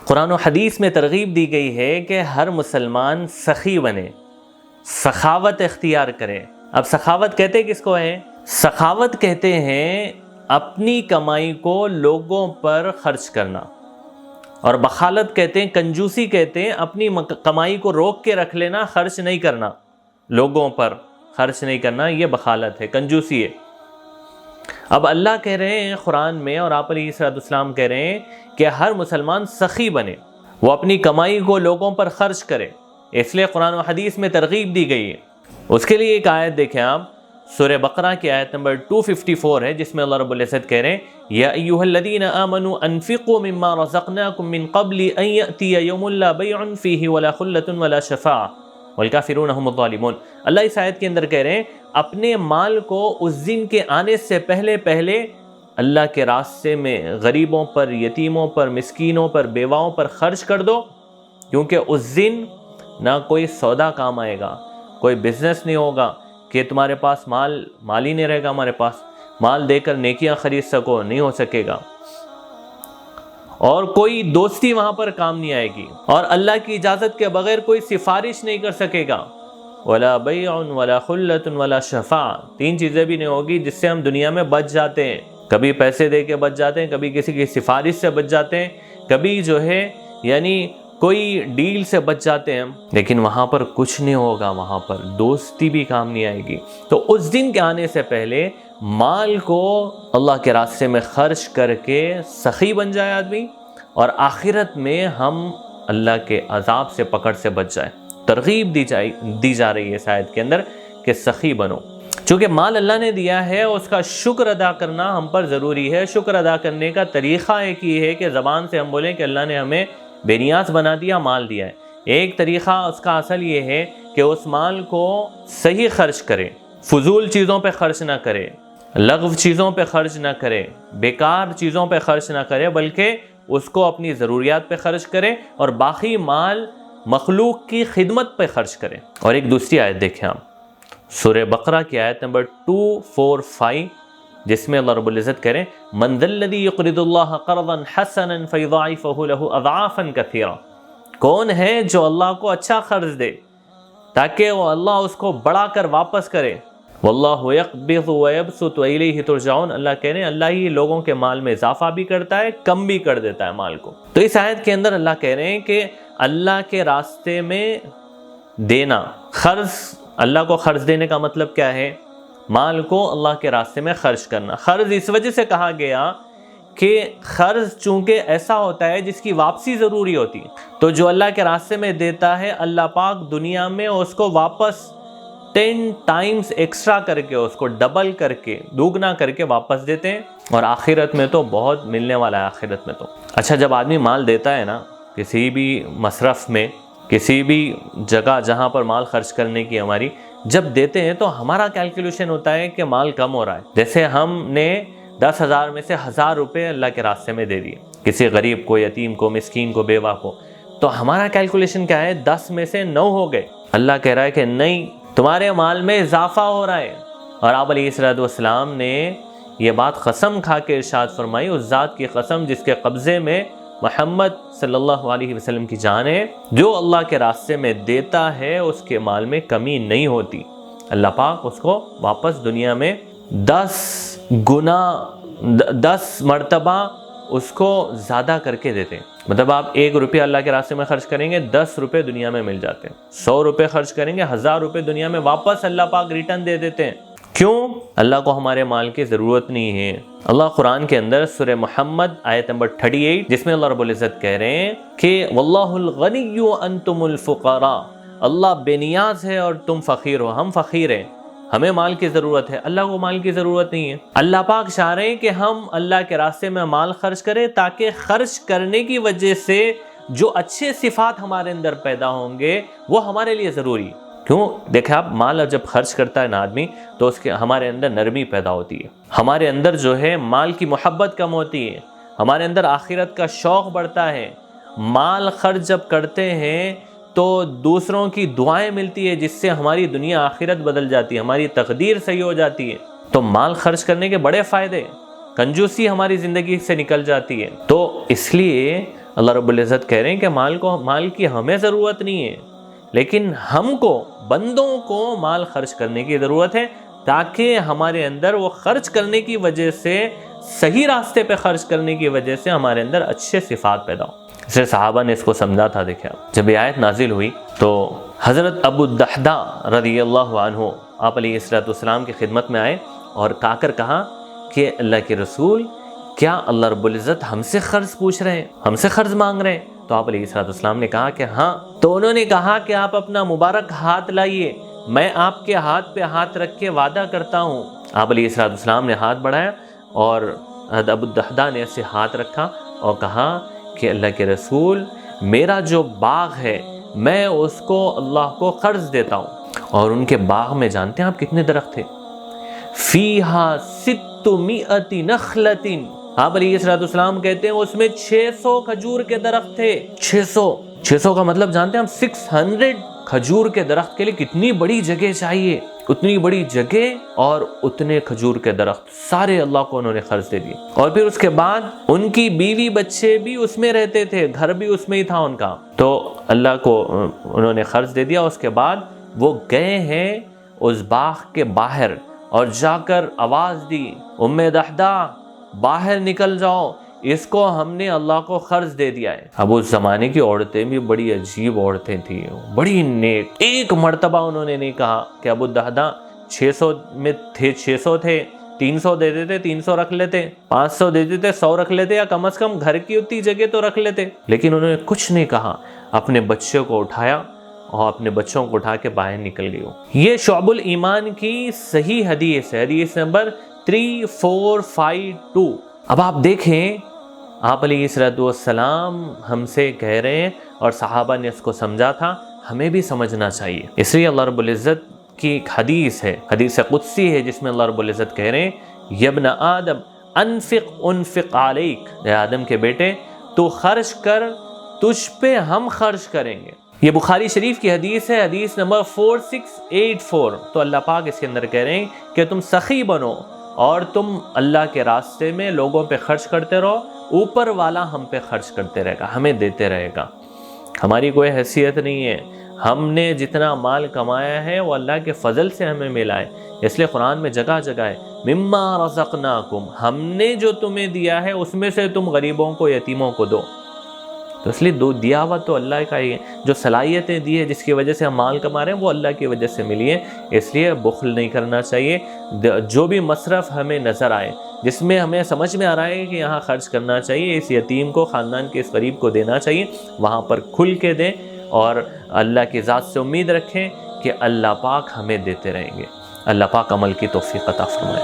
قرآن و حدیث میں ترغیب دی گئی ہے کہ ہر مسلمان سخی بنے، سخاوت اختیار کرے۔ اب سخاوت کہتے کس کو ہے؟ سخاوت کہتے ہیں اپنی کمائی کو لوگوں پر خرچ کرنا، اور بخالت کہتے ہیں، کنجوسی کہتے ہیں اپنی کمائی کو روک کے رکھ لینا، خرچ نہیں کرنا، لوگوں پر خرچ نہیں کرنا، یہ بخالت ہے، کنجوسی ہے۔ اب اللہ کہہ رہے ہیں قرآن میں، اور آپ علیہ السلام کہہ رہے ہیں کہ ہر مسلمان سخی بنے، وہ اپنی کمائی کو لوگوں پر خرچ کرے، اس لیے قرآن و حدیث میں ترغیب دی گئی ہے۔ اس کے لیے ایک آیت دیکھیں آپ، سورہ بقرہ کی آیت نمبر 254 ہے، جس میں اللہ رب العزت کہہ رہے ہیں یا ایھا الذین آمنوا انفقوا مما رزقناکم من قبل ان یأتی یوم لا بیع فیہ ولا خلۃ ولا شفاعۃ والکافرون هم الظالمون۔ اللہ اس آیت کے اندر کہہ رہے ہیں اپنے مال کو اس دن کے آنے سے پہلے اللہ کے راستے میں غریبوں پر، یتیموں پر، مسکینوں پر، بیواؤں پر خرچ کر دو، کیونکہ اس دن نہ کوئی سودا کام آئے گا، کوئی بزنس نہیں ہوگا کہ تمہارے پاس مال ہی نہیں رہے گا، ہمارے پاس مال دے کر نیکیاں خرید سکو، نہیں ہو سکے گا، اور کوئی دوستی وہاں پر کام نہیں آئے گی، اور اللہ کی اجازت کے بغیر کوئی سفارش نہیں کر سکے گا، ولا بیع ولا خلۃ ولا شفاعۃ، تین چیزیں بھی نہیں ہوگی جس سے ہم دنیا میں بچ جاتے ہیں، کبھی پیسے دے کے بچ جاتے ہیں، کبھی کسی کی سفارش سے بچ جاتے ہیں، کبھی جو ہے یعنی کوئی ڈیل سے بچ جاتے ہیں، لیکن وہاں پر کچھ نہیں ہوگا، وہاں پر دوستی بھی کام نہیں آئے گی۔ تو اس دن کے آنے سے پہلے مال کو اللہ کے راستے میں خرچ کر کے سخی بن جائے آدمی، اور آخرت میں ہم اللہ کے عذاب سے، پکڑ سے بچ جائیں۔ ترغیب دی جا رہی ہے اس آیت کے اندر کہ سخی بنو، چونکہ مال اللہ نے دیا ہے، اس کا شکر ادا کرنا ہم پر ضروری ہے۔ شکر ادا کرنے کا طریقہ ایک ہی ہے کہ زبان سے ہم بولیں کہ اللہ نے ہمیں بے نیاز بنا دیا، مال دیا ہے۔ ایک طریقہ اس کا اصل یہ ہے کہ اس مال کو صحیح خرچ کرے، فضول چیزوں پہ خرچ نہ کرے، لغو چیزوں پہ خرچ نہ کرے، بیکار چیزوں پہ خرچ نہ کرے، بلکہ اس کو اپنی ضروریات پہ خرچ کرے، اور باقی مال مخلوق کی خدمت پہ خرچ کرے۔ اور ایک دوسری آیت دیکھیں آپ، سورہ بقرہ کی آیت نمبر 245، جس میں اللہ رب العزت کہہ رہے ہیں من ذا الذی یقرض اللہ قرضا حسنا فیضاعفہ لہ اضعافا کثیرہ، کون ہے جو اللہ کو اچھا قرض دے تاکہ وہ اللہ اس کو بڑھا کر واپس کرے، واللہ یقبض ویبسط والیہ ترجعون، اللہ کہہ رہے ہیں اللہ ہی لوگوں کے مال میں اضافہ بھی کرتا ہے، کم بھی کر دیتا ہے مال کو۔ تو اس آیت کے اندر اللہ کہہ رہے ہیں کہ اللہ کے راستے میں دینا، قرض، اللہ کو قرض دینے کا مطلب کیا ہے؟ مال کو اللہ کے راستے میں خرچ کرنا۔ قرض اس وجہ سے کہا گیا کہ قرض چونکہ ایسا ہوتا ہے جس کی واپسی ضروری ہوتی ہے، تو جو اللہ کے راستے میں دیتا ہے اللہ پاک دنیا میں اس کو واپس 10 ٹائمز ایکسٹرا کر کے، اس کو ڈبل کر کے، دوگنا کر کے واپس دیتے ہیں، اور آخرت میں تو بہت ملنے والا ہے آخرت میں تو۔ اچھا، جب آدمی مال دیتا ہے نا کسی بھی مصرف میں، کسی بھی جگہ جہاں پر مال خرچ کرنے کی ہماری جب دیتے ہیں، تو ہمارا کیلکولیشن ہوتا ہے کہ مال کم ہو رہا ہے۔ جیسے ہم نے 10,000 میں سے 1,000 روپے اللہ کے راستے میں دے دیے کسی غریب کو، یتیم کو، مسکین کو، بیوہ کو، تو ہمارا کیلکولیشن کیا ہے؟ 10 میں سے 9 ہو گئے۔ اللہ کہہ رہا ہے کہ نہیں، تمہارے مال میں اضافہ ہو رہا ہے۔ اور آپ علیہ السلام نے یہ بات قسم کھا کے ارشاد فرمائی، اس ذات کی قسم جس کے قبضے میں محمد صلی اللہ علیہ وسلم کی جان ہے، جو اللہ کے راستے میں دیتا ہے اس کے مال میں کمی نہیں ہوتی، اللہ پاک اس کو واپس دنیا میں 10 گنا، 10 مرتبہ اس کو زیادہ کر کے دیتے ہیں۔ مطلب آپ 1 روپیہ اللہ کے راستے میں خرچ کریں گے، 10 روپے دنیا میں مل جاتے ہیں۔ 100 روپے خرچ کریں گے، 1000 روپے دنیا میں واپس اللہ پاک ریٹرن دے دیتے ہیں۔ کیوں؟ اللہ کو ہمارے مال کی ضرورت نہیں ہے۔ اللہ قرآن کے اندر سورہ محمد آیت نمبر 38، جس میں اللہ رب العزت کہہ رہے ہیں کہ واللہ الغنی وانتم الفقراء، اللہ بے نیاز ہے اور تم فقیر ہو، ہم فقیر ہیں، ہمیں مال کی ضرورت ہے، اللہ کو مال کی ضرورت نہیں ہے۔ اللہ پاک چاہ رہے ہیں کہ ہم اللہ کے راستے میں مال خرچ کریں، تاکہ خرچ کرنے کی وجہ سے جو اچھے صفات ہمارے اندر پیدا ہوں گے وہ ہمارے لیے ضروری ہے۔ کیوں؟ دیکھیں آپ، مال جب خرچ کرتا ہے نا آدمی، تو اس کے ہمارے اندر نرمی پیدا ہوتی ہے، ہمارے اندر جو ہے مال کی محبت کم ہوتی ہے، ہمارے اندر آخرت کا شوق بڑھتا ہے۔ مال خرچ جب کرتے ہیں تو دوسروں کی دعائیں ملتی ہے، جس سے ہماری دنیا آخرت بدل جاتی ہے، ہماری تقدیر صحیح ہو جاتی ہے۔ تو مال خرچ کرنے کے بڑے فائدے، کنجوسی ہماری زندگی سے نکل جاتی ہے۔ تو اس لیے اللہ رب العزت کہہ رہے ہیں کہ مال کی ہمیں ضرورت نہیں ہے، لیکن ہم کو، بندوں کو مال خرچ کرنے کی ضرورت ہے، تاکہ ہمارے اندر وہ خرچ کرنے کی وجہ سے، صحیح راستے پہ خرچ کرنے کی وجہ سے ہمارے اندر اچھے صفات پیدا ہوں۔ اس لیے صحابہ نے اس کو سمجھا تھا۔ دیکھیں جب یہ آیت نازل ہوئی تو حضرت ابو الدحداء رضی اللہ عنہ آپ علیہ السلام کی خدمت میں آئے اور کہا کہ اللہ کے رسول، کیا اللہ رب العزت ہم سے قرض پوچھ رہے ہیں، ہم سے قرض مانگ رہے ہیں؟ تو آپ علیہ السلام نے کہا کہ ہاں۔ تو انہوں نے کہا کہ آپ اپنا مبارک ہاتھ لائیے، میں آپ کے ہاتھ پہ ہاتھ رکھ کے وعدہ کرتا ہوں۔ آپ علیہ السلام نے ہاتھ بڑھایا اور ابو الدحداء نے اسے ہاتھ رکھا اور کہا کہ اللہ کے رسول، میرا جو باغ ہے میں اس کو اللہ کو قرض دیتا ہوں۔ اور ان کے باغ میں جانتے ہیں آپ کتنے درخت تھے؟ فیہا 600 نخلۃ، آپ علیہ السلام کہتے ہیں اس میں 600 کھجور کے درخت تھے۔ 600 کا مطلب جانتے ہیں ہم، 600 کھجور کے درخت کے لیے کتنی بڑی جگہ چاہیے، اتنی بڑی جگہ اور اتنے کھجور کے درخت سارے اللہ کو انہوں نے قرض دے دیے۔ اور پھر اس کے بعد ان کی بیوی بچے بھی اس میں رہتے تھے، گھر بھی اس میں ہی تھا ان کا، تو اللہ کو انہوں نے قرض دے دیا۔ اس کے بعد وہ گئے ہیں اس باغ کے باہر اور جا کر آواز دی، ام دحداء باہر نکل جاؤ، اس کو ہم نے اللہ کو قرض دے دیا ہے۔ اب اس زمانے کی عورتیں بھی بڑی عجیب عورتیں تھیں، بڑی نیک۔ ایک مرتبہ انہوں نے نہیں کہا کہ ابو الدحداء 600 میں تھے، 600 تھے، 300 دے دیتے، 300 رکھ لیتے، 500 دے دیتے، 100 رکھ لیتے، یا کم از کم گھر کی اتنی جگہ تو رکھ لیتے۔ لیکن انہوں نے کچھ نہیں کہا، اپنے بچے کو اٹھایا اور اپنے بچوں کو اٹھا کے باہر نکل گئی۔ یہ شعب الایمان کی صحیح حدیث ہے، حدیث نمبر 3452۔ اب آپ دیکھیں آپ علیہ السلام ہم سے کہہ رہے ہیں اور صحابہ نے اس کو سمجھا تھا، ہمیں بھی سمجھنا چاہیے۔ اس لیے اللہ رب العزت کی ایک حدیث ہے، حدیث قدسی ہے، جس میں اللہ رب العزت کہہ رہے ہیں، یا ابن آدم انفق علیک، اے آدم کے بیٹے تو خرچ کر، تجھ پہ ہم خرچ کریں گے۔ یہ بخاری شریف کی حدیث ہے، حدیث نمبر 4684۔ تو اللہ پاک اس کے اندر کہہ رہے ہیں کہ تم سخی بنو اور تم اللہ کے راستے میں لوگوں پہ خرچ کرتے رہو، اوپر والا ہم پہ خرچ کرتے رہے گا، ہمیں دیتے رہے گا۔ ہماری کوئی حیثیت نہیں ہے، ہم نے جتنا مال کمایا ہے وہ اللہ کے فضل سے ہمیں ملا ہے۔ اس لیے قرآن میں جگہ جگہ ہے، مما رزقناکم، ہم نے جو تمہیں دیا ہے اس میں سے تم غریبوں کو، یتیموں کو دو۔ تو اس لیے دیا ہوا تو اللہ کا ہی ہے، جو صلاحیتیں دی ہے جس کی وجہ سے ہم مال کما رہے ہیں وہ اللہ کی وجہ سے ملی ہے۔ اس لیے بخل نہیں کرنا چاہیے۔ جو بھی مصرف ہمیں نظر آئے، جس میں ہمیں سمجھ میں آ رہا ہے کہ یہاں خرچ کرنا چاہیے، اس یتیم کو، خاندان کے اس غریب کو دینا چاہیے، وہاں پر کھل کے دیں اور اللہ کی ذات سے امید رکھیں کہ اللہ پاک ہمیں دیتے رہیں گے۔ اللہ پاک عمل کی توفیق عطا فرمائے۔